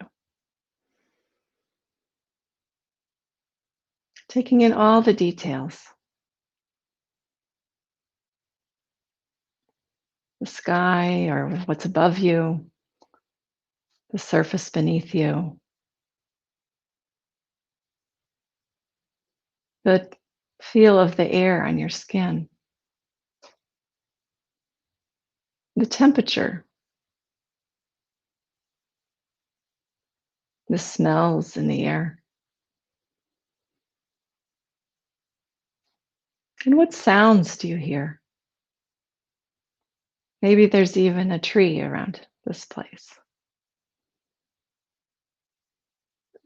Taking in all the details. The sky or what's above you, the surface beneath you, the feel of the air on your skin, the temperature, the smells in the air. And what sounds do you hear? Maybe there's even a tree around this place.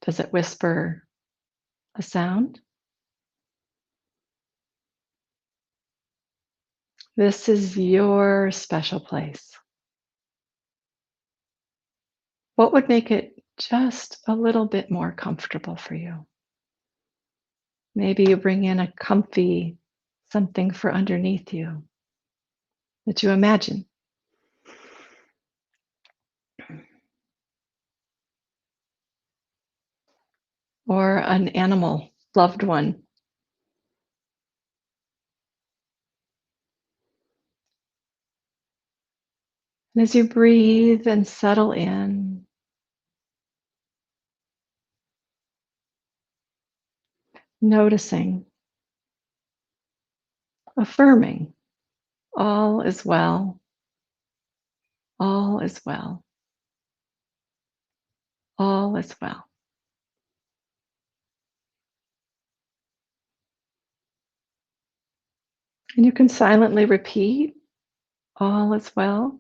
Does it whisper a sound? This is your special place. What would make it just a little bit more comfortable for you? Maybe you bring in a comfy something for underneath you that you imagine. Or an animal, loved one. And as you breathe and settle in, noticing, affirming, all is well, all is well, all is well. And you can silently repeat, all is well,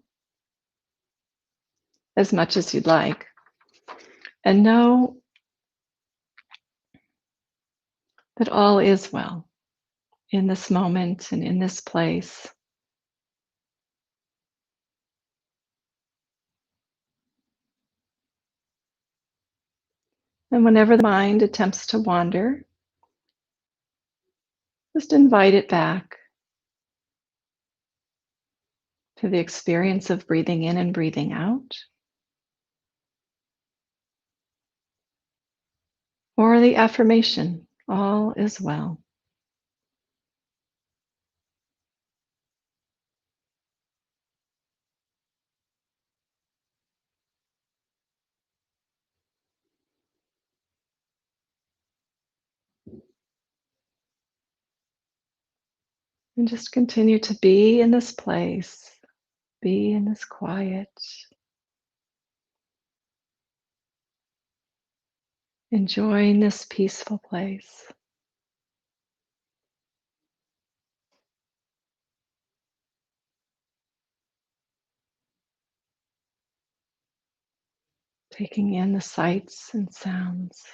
as much as you'd like. And know that all is well in this moment and in this place. And whenever the mind attempts to wander, just invite it back to the experience of breathing in and breathing out, or the affirmation, all is well. And just continue to be in this place, be in this quiet, enjoying this peaceful place. Taking in the sights and sounds.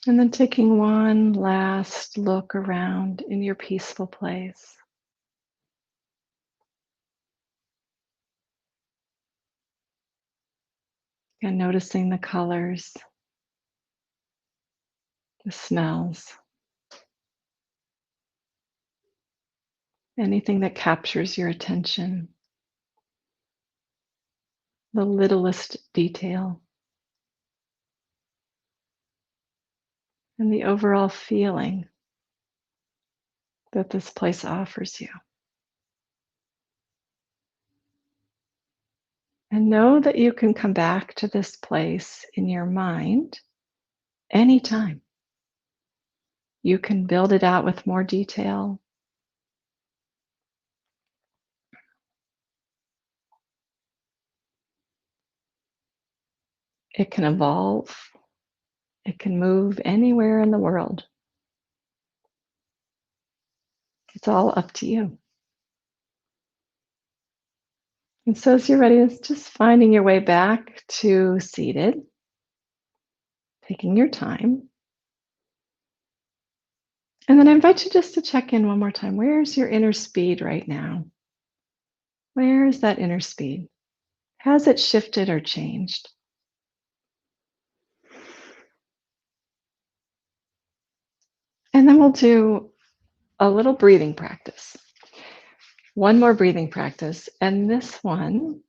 And then taking one last look around in your peaceful place. And noticing the colors, the smells, anything that captures your attention, the littlest detail, and the overall feeling that this place offers you. And know that you can come back to this place in your mind anytime. You can build it out with more detail. It can evolve. It can move anywhere in the world. It's all up to you. And so as you're ready, it's just finding your way back to seated, taking your time. And then I invite you just to check in one more time. Where's your inner speed right now? Where is that inner speed? Has it shifted or changed? And then we'll do a little breathing practice. One more breathing practice. And this one,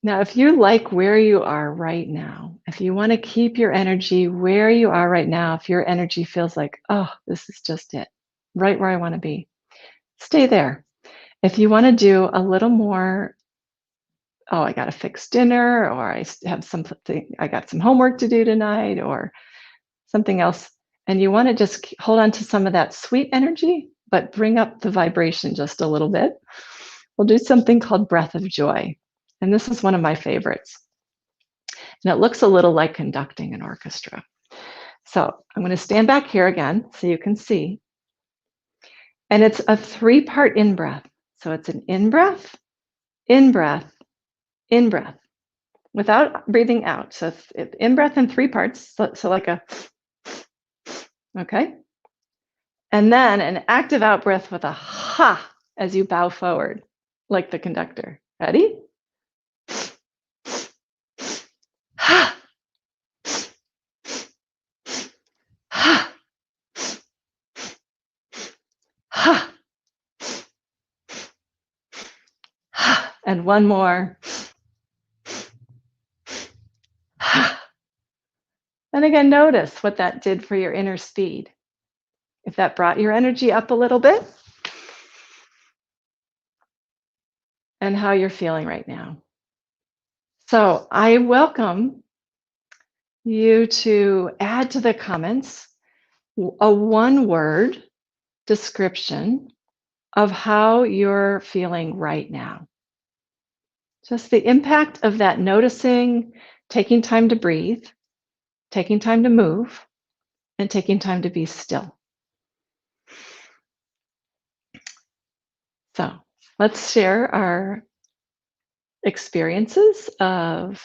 now if you like where you are right now, if you want to keep your energy where you are right now, if your energy feels like, oh, this is just it, right where I want to be, stay there. If you want to do a little more, oh, I got to fix dinner, or I have something, I got some homework to do tonight, or something else, and you want to just hold on to some of that sweet energy, but bring up the vibration just a little bit, we'll do something called breath of joy. And this is one of my favorites. And it looks a little like conducting an orchestra. So I'm going to stand back here again so you can see. And it's a 3-part in-breath. So it's an in-breath, in-breath, in-breath, without breathing out. So it's in-breath in 3 parts. So like a, okay. And then an active out-breath with a ha as you bow forward, like the conductor. Ready? Ha. And one more. And again, notice what that did for your inner speed. If that brought your energy up a little bit, and how you're feeling right now. So I welcome you to add to the comments a one-word description of how you're feeling right now. Just the impact of that noticing, taking time to breathe, taking time to move, and taking time to be still. So let's share our experiences of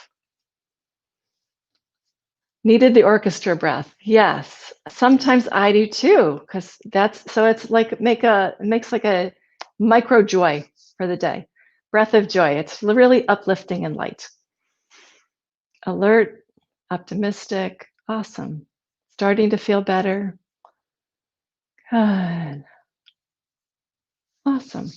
needed the orchestra breath. Yes, sometimes I do too, because it's like it makes like a micro joy for the day. Breath of joy. It's really uplifting and light. Alert, optimistic, awesome. Starting to feel better. Good. Awesome.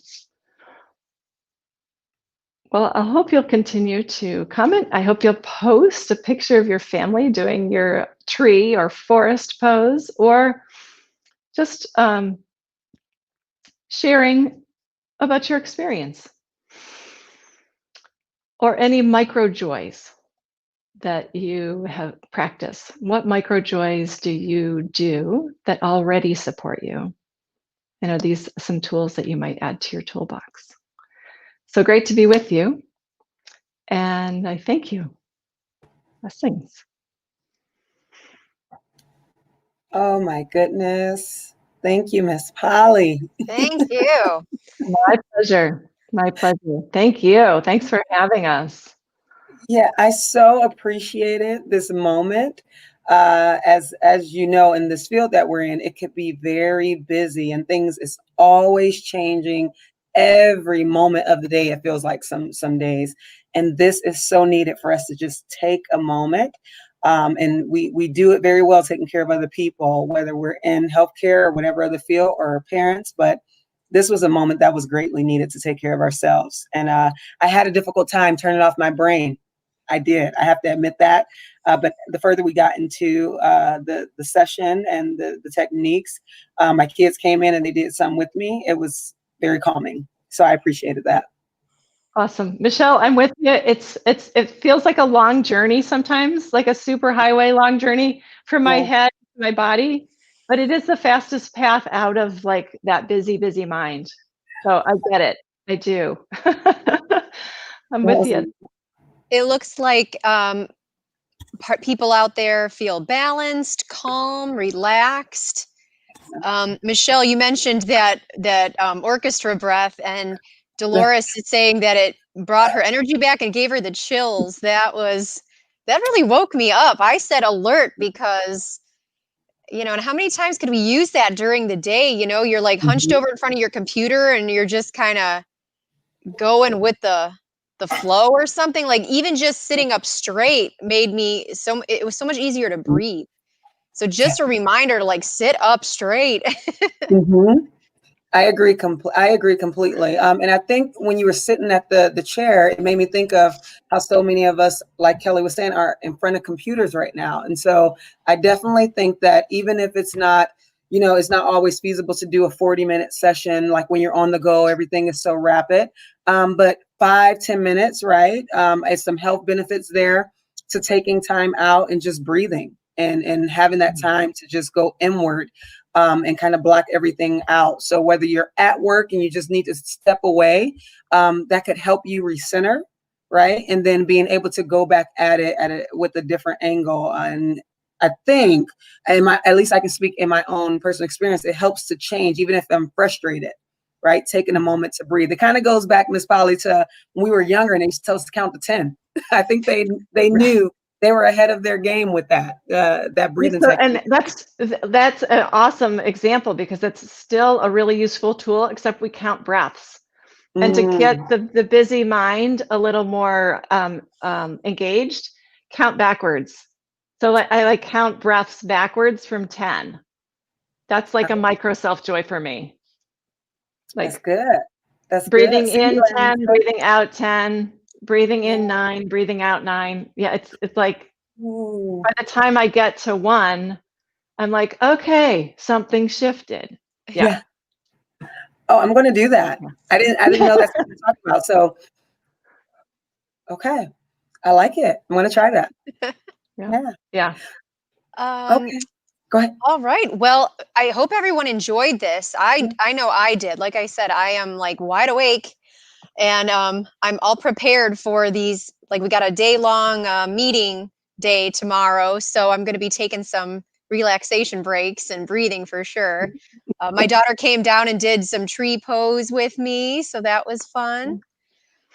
Well, I hope you'll continue to comment. I hope you'll post a picture of your family doing your tree or forest pose, or just sharing about your experience or any micro joys that you have practiced. What micro joys do you do that already support you? And are these some tools that you might add to your toolbox? So great to be with you. And I thank you. Blessings. Oh my goodness. Thank you, Miss Polly. Thank you. My pleasure. My pleasure. Thank you. Thanks for having us. Yeah, I so appreciated this moment. As you know, in this field that we're in, it could be very busy and things is always changing every moment of the day. It feels like some days, and this is so needed for us to just take a moment. And we do it very well, taking care of other people, whether we're in healthcare or whatever other field or parents. But this was a moment that was greatly needed to take care of ourselves. And I had a difficult time turning off my brain. I did. I have to admit that. But the further we got into the session and the techniques, my kids came in and they did some with me. It was very calming. So I appreciated that. Awesome. Michelle, I'm with you. It feels like a long journey sometimes, like a super highway long journey from my Yeah. head to my body, but it is the fastest path out of like that busy mind. So I get it. I do. I'm with you. It looks like people out there feel balanced, calm, relaxed. Michelle, you mentioned that orchestra breath, and Dolores is saying that it brought her energy back and gave her the chills. That really woke me up. I said alert because, and how many times could we use that during the day? You're like hunched over in front of your computer and you're just kind of going with the flow or something. Like even just sitting up straight it was so much easier to breathe. So just a reminder to like sit up straight. Mm-hmm. I agree. I agree completely. And I think when you were sitting at the chair, it made me think of how so many of us, like Kelly was saying, are in front of computers right now. And so I definitely think that even if it's not, it's not always feasible to do a 40-minute session, like when you're on the go, everything is so rapid. But 5-10 minutes, right? It's some health benefits there to taking time out and just breathing and having that time to just go inward. And kind of block everything out. So whether you're at work and you just need to step away, that could help you recenter, right? And then being able to go back at it with a different angle. And I think, at least I can speak in my own personal experience, it helps to change, even if I'm frustrated, right? Taking a moment to breathe. It kind of goes back, Miss Polly, to when we were younger and they used to tell us to count to 10. I think they knew they were ahead of their game with that breathing technique. And that's an awesome example because that's still a really useful tool, except we count breaths. And to get the busy mind a little more engaged, count backwards. So I like count breaths backwards from 10. That's like a micro self joy for me. That's good. That's good. Breathing See in you later, 10, Michelle. breathing out 10, breathing Yeah. in 9, breathing out 9. Yeah, it's like Ooh. by the time I get to 1, I'm like, okay, something shifted. Yeah. Yeah. Oh, I'm going to do that. I didn't know that's what we're talking about. So, okay. I like it. I'm going to try that. Yeah. Yeah. Yeah. Um, Okay. Go ahead. all right. Well, I hope everyone enjoyed this. I know I did. Like I said, I am like wide awake, and I'm all prepared for these. Like we got a day long meeting day tomorrow, so I'm going to be taking some relaxation breaks and breathing for sure. My daughter came down and did some tree pose with me, so that was fun.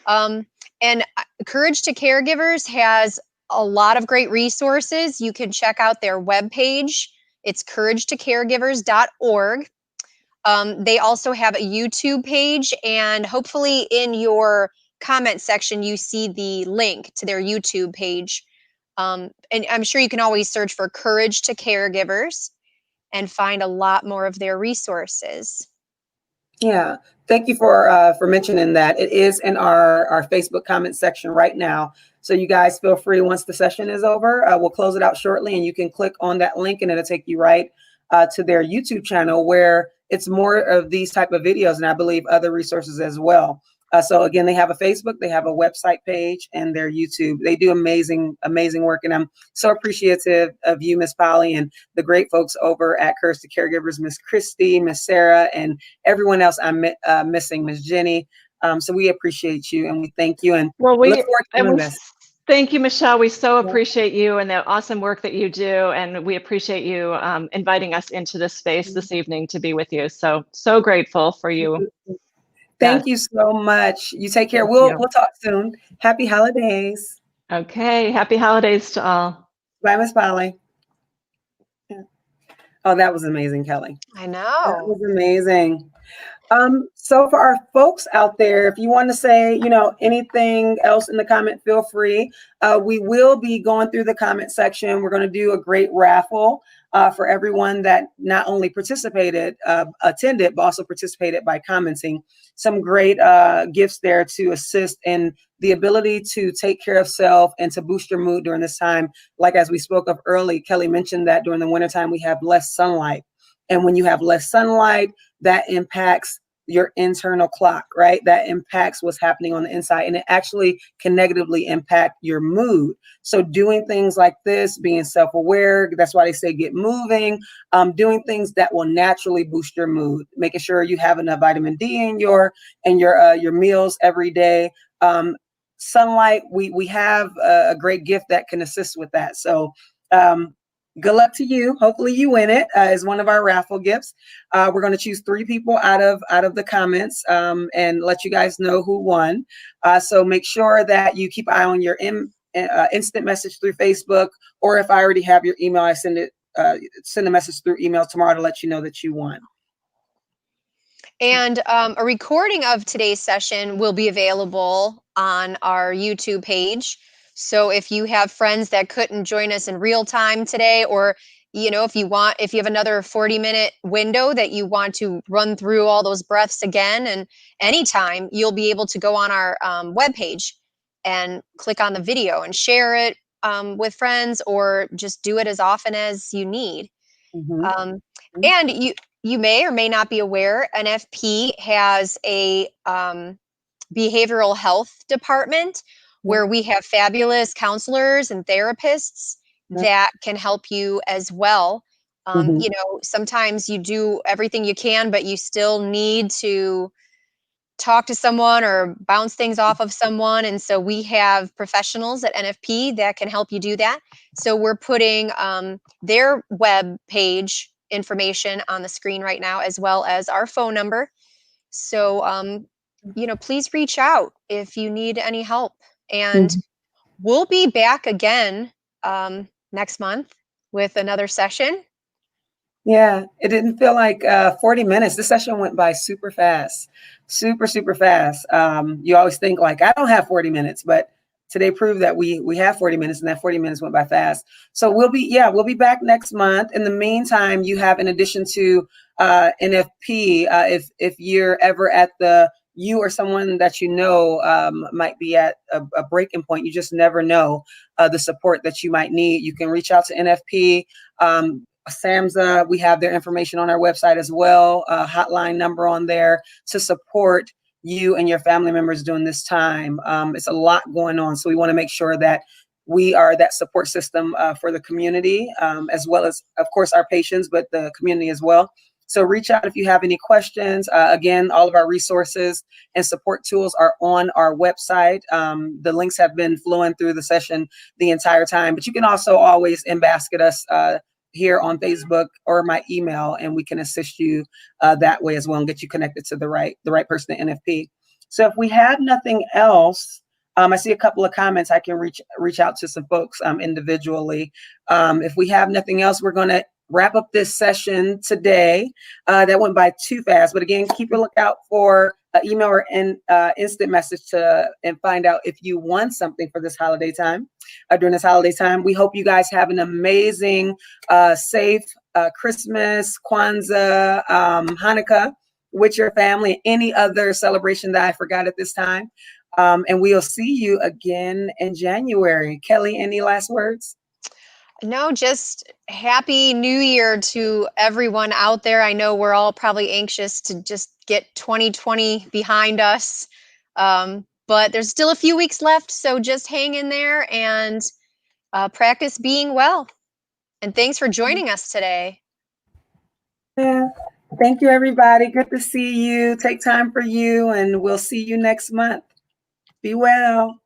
Um, and Courage to Caregivers has a lot of great resources. You can check out their webpage. It's couragetocaregivers.org. They also have a YouTube page, and hopefully, in your comment section, you see the link to their YouTube page. And I'm sure you can always search for Courage to Caregivers and find a lot more of their resources. Yeah. Thank you for mentioning that. It is in our Facebook comment section right now. So you guys feel free once the session is over. We'll close it out shortly, and you can click on that link, and it'll take you right to their YouTube channel where it's more of these type of videos, and I believe other resources as well. So again, they have a Facebook, they have a website page, and their YouTube. They do amazing work, and I'm so appreciative of you, Miss Polly, and the great folks over at Courage to Caregivers, Miss Christy, Miss Sarah, and everyone else I'm missing, Miss Jenny. So we appreciate you, and we thank you, and Well, look forward to doing this. thank you, Michelle. We so Yeah. appreciate you and the awesome work that you do, and we appreciate you inviting us into this space this evening to be with you. So grateful for you. Yes. Thank you so much. You take care. Thank We'll you. talk soon. Happy holidays. Okay. Happy holidays to all. Bye, Miss Polly. Yeah. Oh, that was amazing, Kelly. I That know. was amazing. So for our folks out there, if you want to say, anything else in the comment, feel free. We will be going through the comment section. We're going to do a great raffle for everyone that not only attended, but also participated by commenting. Some great gifts there to assist in the ability to take care of self and to boost your mood during this time. Like as we spoke of early, Kelly mentioned that during the wintertime, we have less sunlight. And when you have less sunlight, that impacts your internal clock, right? That impacts what's happening on the inside, and it actually can negatively impact your mood. So doing things like this, being self-aware, that's why they say get moving, doing things that will naturally boost your mood, making sure you have enough vitamin D in your meals every day. Sunlight, we have a great gift that can assist with that. So good luck to you. Hopefully you win it as one of our raffle gifts. We're going to choose 3 people out of the comments and let you guys know who won. So make sure that you keep an eye on your instant message through Facebook, or if I already have your email, I send a message through email tomorrow to let you know that you won. And a recording of today's session will be available on our YouTube page. So if you have friends that couldn't join us in real time today, or if you have another 40-minute window that you want to run through all those breaths again, and anytime, you'll be able to go on our webpage and click on the video and share it with friends, or just do it as often as you need. Mm-hmm. And you may or may not be aware, NFP has a behavioral health department where we have fabulous counselors and therapists that can help you as well. Mm-hmm. Sometimes you do everything you can, but you still need to talk to someone or bounce things off of someone. And so we have professionals at NFP that can help you do that. So we're putting their web page information on the screen right now, as well as our phone number. So, please reach out if you need any help. And we'll be back again next month with another session. Yeah, it didn't feel like 40 minutes. This session went by super fast, super, super fast. You always think like, I don't have 40 minutes, but today proved that we have 40 minutes, and that 40 minutes went by fast. So we'll be back next month. In the meantime, you have, in addition to NFP, if you're ever at the you or someone that you know might be at a breaking point. You just never know the support that you might need. You can reach out to NFP. SAMHSA, we have their information on our website as well, hotline number on there to support you and your family members during this time. It's a lot going on, so we want to make sure that we are that support system for the community, as well as, of course, our patients, but the community as well. So reach out if you have any questions. Again, all of our resources and support tools are on our website. The links have been flowing through the session the entire time, but you can also always in-basket us here on Facebook or my email, and we can assist you that way as well and get you connected to the right person at NFP. So if we have nothing else, I see a couple of comments. I can reach out to some folks individually. If we have nothing else, we're going to wrap up this session today. That went by too fast, but again, keep a lookout for an email or an instant message and find out if you won something for this holiday time. During this holiday time, we hope you guys have an amazing, safe Christmas, Kwanzaa, Hanukkah with your family, any other celebration that I forgot at this time. And we'll see you again in January. Kelly, any last words? No, just happy new year to everyone out there. I know we're all probably anxious to just get 2020 behind us. But there's still a few weeks left, so just hang in there and practice being well. And thanks for joining us today. Yeah. Thank you, everybody. Good to see you. Take time for you, and we'll see you next month. Be well.